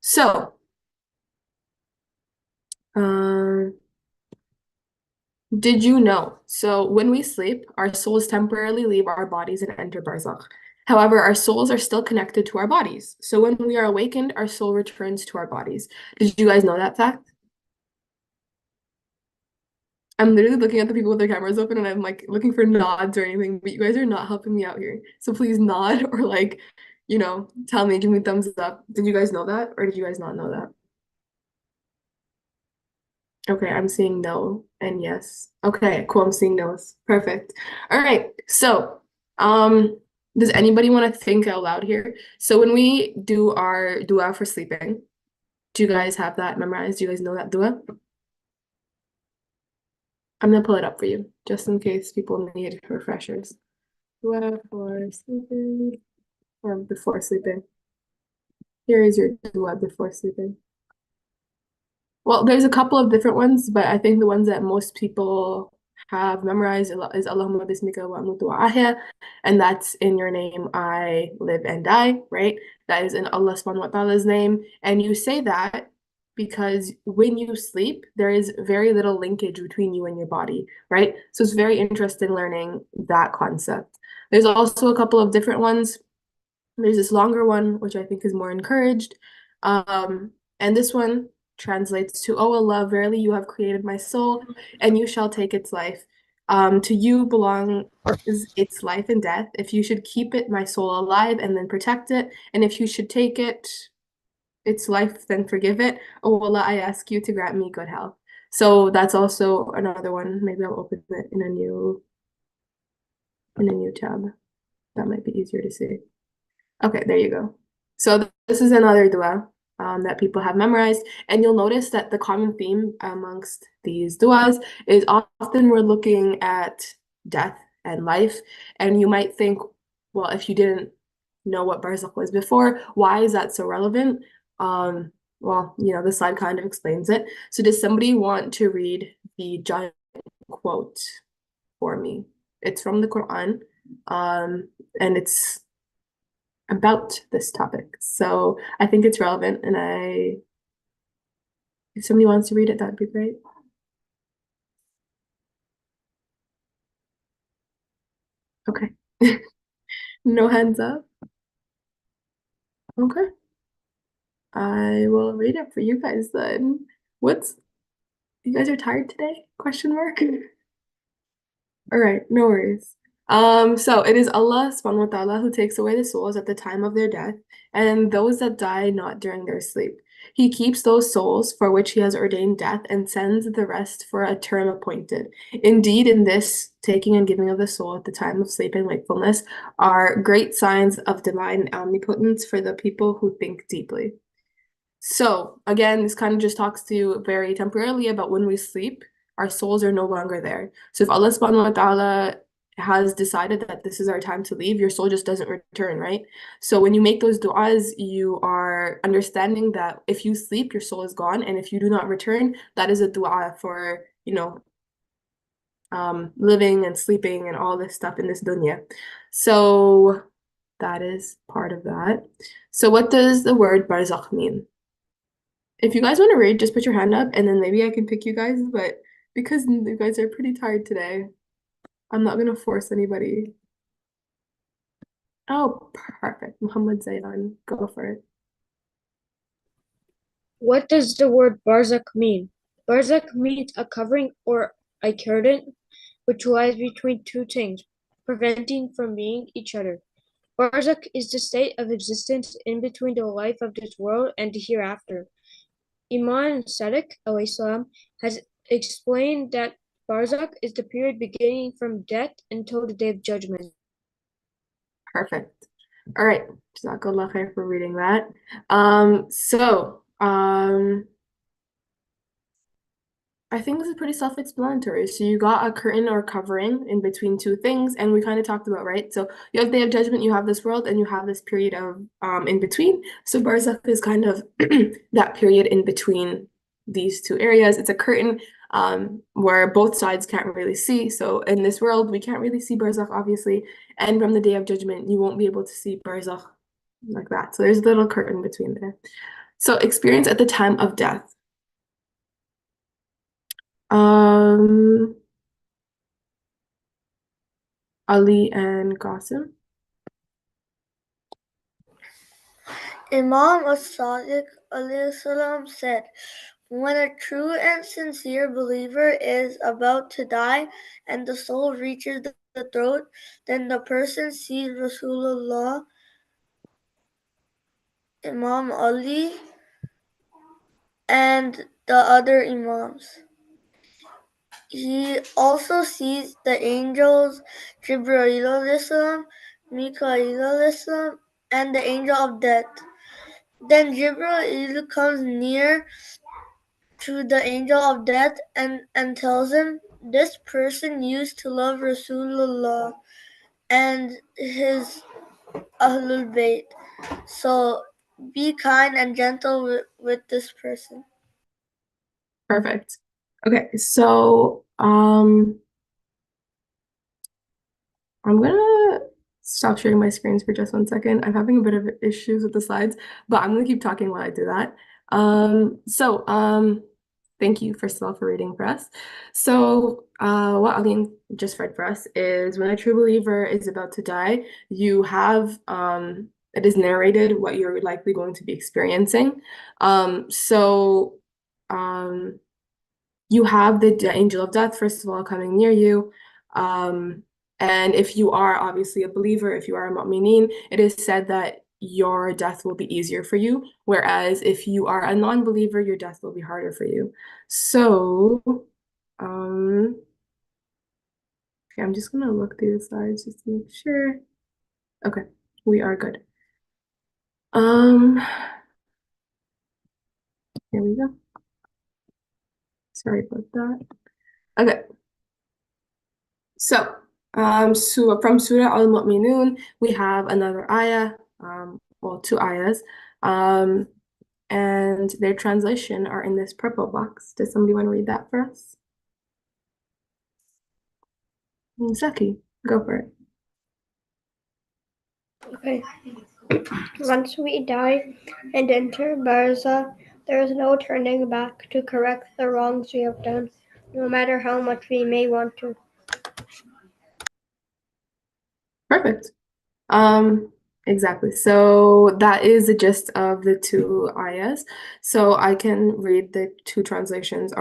So, um, did you know? So, when we sleep, our souls temporarily leave our bodies and enter barzakh. However, our souls are still connected to our bodies. So, when we are awakened, our soul returns to our bodies. Did you guys know that fact? I'm literally looking at the people with their cameras open and I'm like looking for nods or anything, but you guys are not helping me out here. So please nod or tell me, give me thumbs up. Did you guys know that or did you guys not know that? Okay, I'm seeing no and yes. Okay, cool. I'm seeing no's. Perfect. All right. So, um, does anybody want to think out loud here? So when we do our dua for sleeping, do you guys have that memorized? Do you guys know that dua? I'm gonna pull it up for you, just in case people need refreshers. Dua for sleeping or before sleeping. Here is your dua before sleeping. Well, there's a couple of different ones, but I think the ones that most people have memorized is Allahumma bismika wa amutu wa ahya, and that's in your name I live and die, right? That is in Allah subhanahu wa ta'ala's name. And you say that because when you sleep, there is very little linkage between you and your body, right? So it's very interesting learning that concept. There's also a couple of different ones. There's this longer one, which I think is more encouraged. And this one translates to, "O Allah, verily you have created my soul, and you shall take its life. To you belong its life and death. If you should keep it, my soul alive, and then protect it, and if you should take its life, then forgive it. O Allah, I ask you to grant me good health." So that's also another one. Maybe I'll open it in a new tab. That might be easier to see. Okay, there you go. So this is another dua that people have memorized, and you'll notice that the common theme amongst these duas is often we're looking at death and life, and you might think, well, if you didn't know what barzakh was before, why is that so relevant? Well, the slide kind of explains it. So does somebody want to read the giant quote for me? It's from the Quran, and it's about this topic. So I think it's relevant, and if somebody wants to read it, that'd be great. Okay. No hands up. Okay. I will read it for you guys then. What's You guys are tired today? Question mark. All right, no worries. So it is Allah subhanahu wa ta'ala who takes away the souls at the time of their death, and those that die not during their sleep. He keeps those souls for which he has ordained death and sends the rest for a term appointed. Indeed, in this taking and giving of the soul at the time of sleep and wakefulness are great signs of divine omnipotence for the people who think deeply. So again, this kind of just talks to you very temporarily about when we sleep, our souls are no longer there. So if Allah subhanahu wa ta'ala has decided that this is our time to leave, your soul just doesn't return, right? So when you make those du'as, you are understanding that if you sleep, your soul is gone. And if you do not return, that is a du'a for, living and sleeping and all this stuff in this dunya. So that is part of that. So what does the word barzakh mean? If you guys want to read, just put your hand up and then maybe I can pick you guys. But because you guys are pretty tired today, I'm not gonna force anybody. Oh, perfect. Muhammad Zaydan, go for it. What does the word barzakh mean? Barzakh means a covering or a curtain which lies between two things, preventing from being each other. Barzakh is the state of existence in between the life of this world and the hereafter. Imam Sadiq alayhi has explained that barzakh is the period beginning from death until the day of judgment. Perfect. All right. Jazakallah khair for reading that. So, I think this is pretty self-explanatory. So you got a curtain or covering in between two things, and we kind of talked about, right? So you have Day of Judgment, you have this world, and you have this period of in between. So Barzakh is kind of that period in between these two areas. It's a curtain where both sides can't really see. So in this world, we can't really see Barzakh, obviously, and from the Day of Judgment, you won't be able to see Barzakh like that. So there's a little curtain between there. So experience at the time of death. Ali and Qasim. Imam as-Sadiq alayhi salam said, when a true and sincere believer is about to die and the soul reaches the throat, then the person sees Rasulullah, Imam Ali, and the other Imams. He also sees the angels Jibreel alayhi salam, Mikael alayhi salam, and the angel of death. Then Jibreel comes near to the angel of death and tells him, this person used to love Rasulullah and his Ahlul Bayt. So be kind and gentle with this person. Perfect. Okay, so I'm gonna stop sharing my screens for just 1 second. I'm having a bit of issues with the slides, but I'm gonna keep talking while I do that. Thank you, first of all, for reading for us. So what Aline just read for us is when a true believer is about to die, you have it is narrated what you're likely going to be experiencing. You have the angel of death, first of all, coming near you. And if you are obviously a believer, if you are a mu'mineen, it is said that your death will be easier for you. Whereas if you are a non-believer, your death will be harder for you. So, okay, I'm just gonna look through the slides just to make sure. Okay, we are good. Here we go. Sorry about that. Okay. So, from Surah Al-Mu'minun, we have another ayah, well, two ayahs, and their translation are in this purple box. Does somebody want to read that for us? Zaki, go for it. Okay. Once we die and enter Barzakh, there is no turning back to correct the wrongs we have done, no matter how much we may want to. Perfect. Exactly. So that is the gist of the two ayahs. So I can read the two translations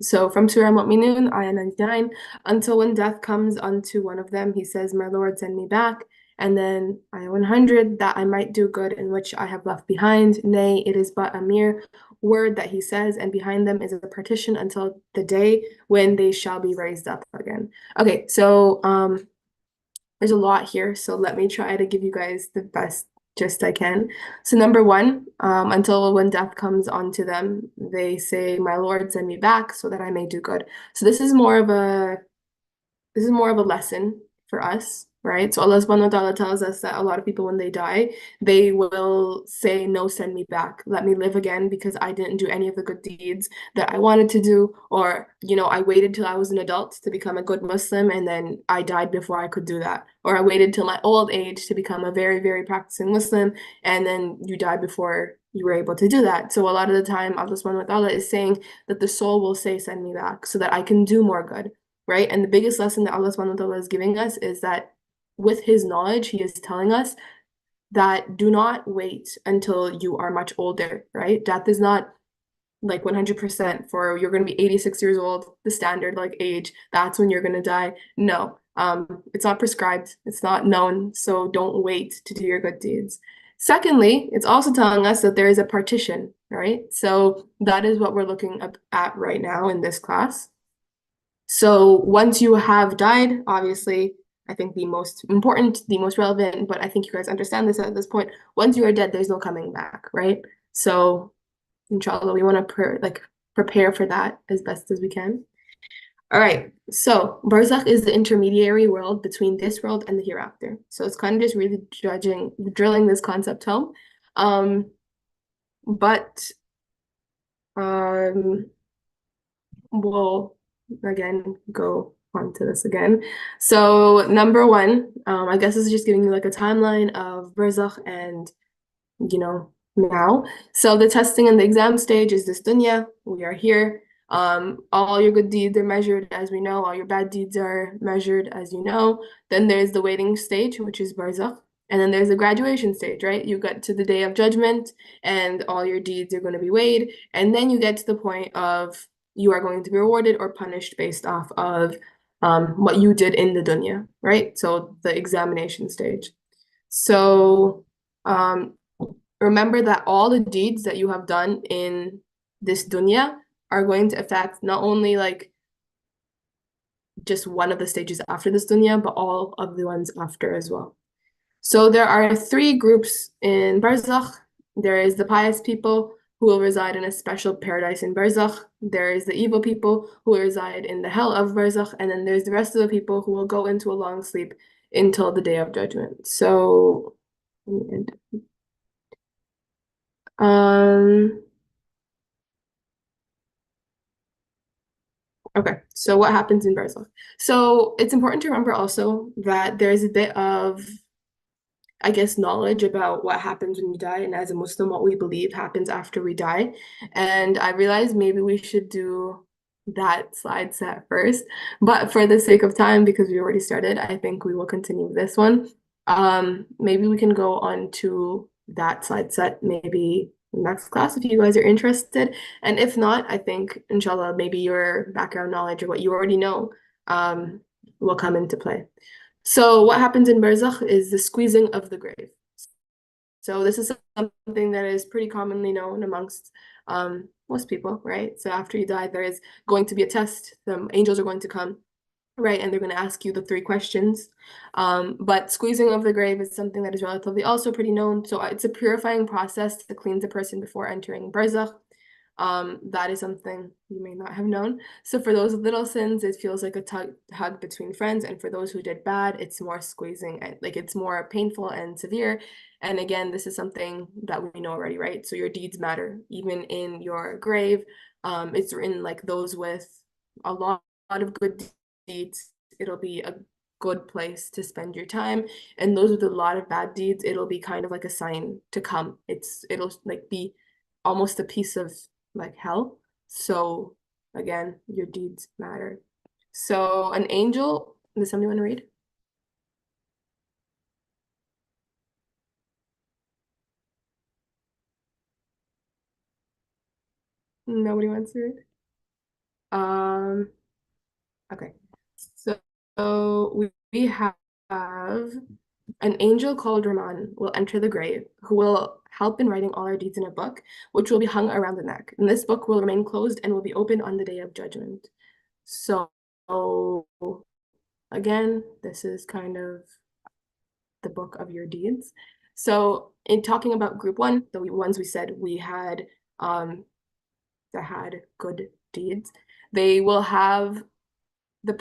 so from Surah Mu'minun, ayah 99, until when death comes unto one of them, he says, my Lord, send me back. And then ayah 100, that I might do good in which I have left behind. Nay, it is but a mere word that he says, and behind them is a partition until the day when they shall be raised up again. Okay, so there's a lot here, so let me try to give you guys the best gist I can. So number one, until when death comes onto them, they say, my Lord, send me back so that I may do good. So this is more of a lesson for us, right? So Allah subhanahu wa ta'ala tells us that a lot of people, when they die, they will say, no, send me back. Let me live again because I didn't do any of the good deeds that I wanted to do. Or, I waited till I was an adult to become a good Muslim and then I died before I could do that. Or I waited till my old age to become a very, very practicing Muslim and then you died before you were able to do that. So a lot of the time, Allah subhanahu wa ta'ala is saying that the soul will say, send me back so that I can do more good. Right? And the biggest lesson that Allah subhanahu wa ta'ala is giving us is that with his knowledge, he is telling us that do not wait until you are much older, right? Death is not like 100% for you're going to be 86 years old, the standard like age, that's when you're going to die. No, it's not prescribed. It's not known. So don't wait to do your good deeds. Secondly, it's also telling us that there is a partition, right? So that is what we're looking at right now in this class. So once you have died, obviously, I think the most important, the most relevant, but I think you guys understand this at this point. Once you are dead, there's no coming back, right? So inshallah, we want to prepare for that as best as we can. All right, so Barzakh is the intermediary world between this world and the hereafter. So it's kind of just really drilling this concept home. We'll again go on to this again. So number one, I guess this is just giving you like a timeline of Barzakh and now. So the testing and the exam stage is this dunya. We are here. All your good deeds are measured, as we know. All your bad deeds are measured, as you know. Then there's the waiting stage, which is barzakh. And then there's the graduation stage, right? You get to the day of judgment and all your deeds are going to be weighed. And then you get to the point of you are going to be rewarded or punished based off of what you did in the dunya, right? So the examination stage. So remember that all the deeds that you have done in this dunya are going to affect not only like just one of the stages after this dunya, but all of the ones after as well. So there are three groups in barzakh. There is the pious people who will reside in a special paradise in barzakh. There is the evil people who will reside in the hell of barzakh. And then there's the rest of the people who will go into a long sleep until the day of judgment. So, okay, so what happens in barzakh? So it's important to remember also that there's a bit of, I guess, knowledge about what happens when you die, and as a Muslim, what we believe happens after we die. And I realized maybe we should do that slide set first, but for the sake of time, because we already started, I think we will continue this one. Maybe we can go on to that slide set maybe next class if you guys are interested. And if not, I think, inshallah, maybe your background knowledge or what you already know will come into play. So what happens in barzakh is the squeezing of the grave. So this is something that is pretty commonly known amongst most people, right? So after you die, there is going to be a test. The angels are going to come, right? And they're going to ask you the three questions. But squeezing of the grave is something that is relatively also pretty known. So it's a purifying process to cleanse a person before entering barzakh. That is something you may not have known. So for those little sins, it feels like a hug between friends. And for those who did bad, it's more squeezing, like it's more painful and severe. And again, this is something that we know already, right? So your deeds matter. Even in your grave, it's written like those with a lot of good deeds, it'll be a good place to spend your time. And those with a lot of bad deeds, it'll be kind of like a sign to come. It'll like be almost a piece of like hell. So again, your deeds matter. So an angel, does somebody want to read? Nobody wants to read? Okay. So we have an angel called Rahman will enter the grave, who will help in writing all our deeds in a book, which will be hung around the neck. And this book will remain closed and will be open on the day of judgment. So again, this is kind of the book of your deeds. So in talking about group one, the ones we said we had that had good deeds, they will have